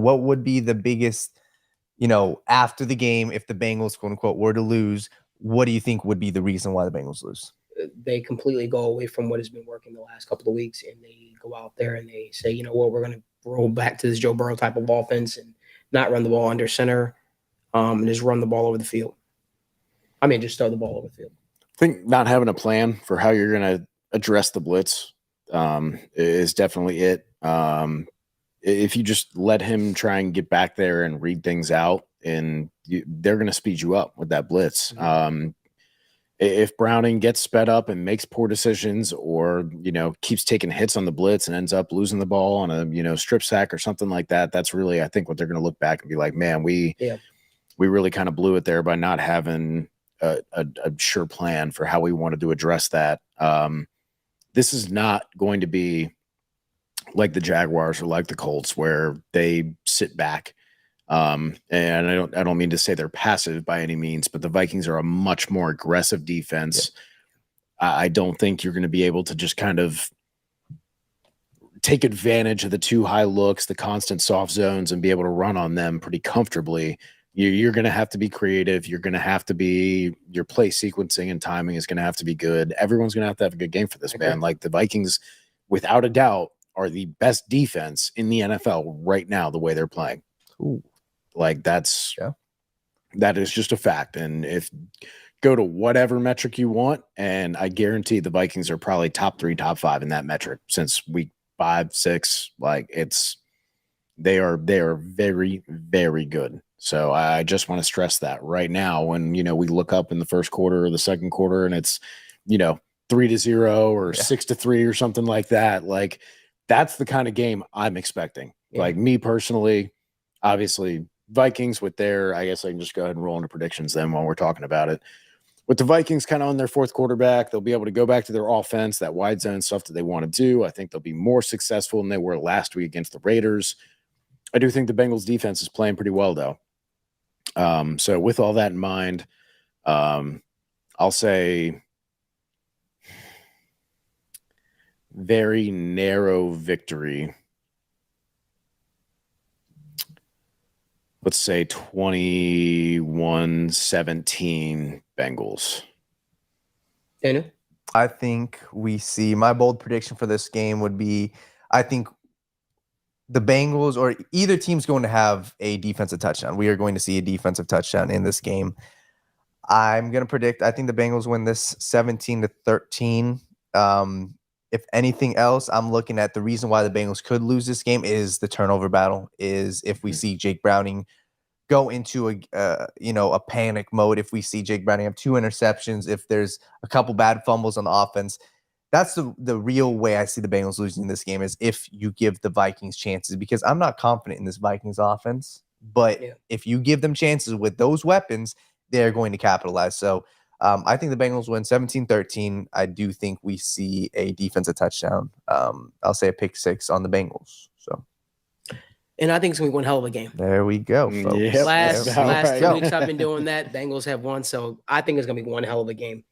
What would be the biggest, after the game, if the Bengals, quote unquote, were to lose, what do you think would be the reason why the Bengals lose? They completely go away from what has been working the last couple of weeks, and they go out there and they say, you know what, we're going to roll back to this Joe Burrow type of offense and not run the ball under center, and just run the ball over the field. I mean, just throw the ball over the field. I think not having a plan for how you're going to address the blitz is definitely it. If you just let him try and get back there and read things out, and they're going to speed you up with that blitz. Mm-hmm. If Browning gets sped up and makes poor decisions, or keeps taking hits on the blitz and ends up losing the ball on a strip sack or something like that, that's really, I think, what they're going to look back and be like, man, we really kind of blew it there by not having a sure plan for how we wanted to address that. This is not going to be like the Jaguars or like the Colts, where they sit back. And I don't mean to say they're passive by any means, but the Vikings are a much more aggressive defense. Yeah. I don't think you're going to be able to just kind of take advantage of the too high looks, the constant soft zones, and be able to run on them pretty comfortably. You're going to have to be creative. You're going to have to be, your play sequencing and timing is going to have to be good. Everyone's going to have a good game for this, man. Like, the Vikings, without a doubt, are the best defense in the NFL right now, the way they're playing. Ooh. Like, that is just a fact. And if go to whatever metric you want, and I guarantee the Vikings are probably top 3, top 5 in that metric since week 5, 6. Like, they are very, very good. So I just want to stress that right now, when, we look up in the first quarter or the second quarter and it's, 3-0 or 6-3 or something like that. Like, that's the kind of game I'm expecting. Yeah. Like, me personally, obviously Vikings with their, I guess I can just go ahead and roll into predictions then while we're talking about it. With the Vikings kind of on their fourth quarterback, they'll be able to go back to their offense, that wide zone stuff that they want to do. I think they'll be more successful than they were last week against the Raiders. I do think the Bengals defense is playing pretty well, though. So with all that in mind, I'll say very narrow victory. Let's say 21-17 Bengals. Daniel? I think we see, my bold prediction for this game would be, I think the Bengals, or either team's going to have a defensive touchdown. We are going to see a defensive touchdown in this game. I'm going to predict, I think the Bengals win this 17-13. If anything else, I'm looking at the reason why the Bengals could lose this game is the turnover battle, is if we see Jake Browning go into a panic mode, if we see Jake Browning have 2 interceptions, if there's a couple bad fumbles on the offense. That's the real way I see the Bengals losing this game, is if you give the Vikings chances, because I'm not confident in this Vikings offense. But if you give them chances with those weapons, they're going to capitalize. So I think the Bengals win 17-13. I do think we see a defensive touchdown. I'll say a pick 6 on the Bengals. So, and I think it's going to be one hell of a game. There we go, folks. Yep. Last 2 weeks I've been doing that. Bengals have won, so I think it's going to be one hell of a game.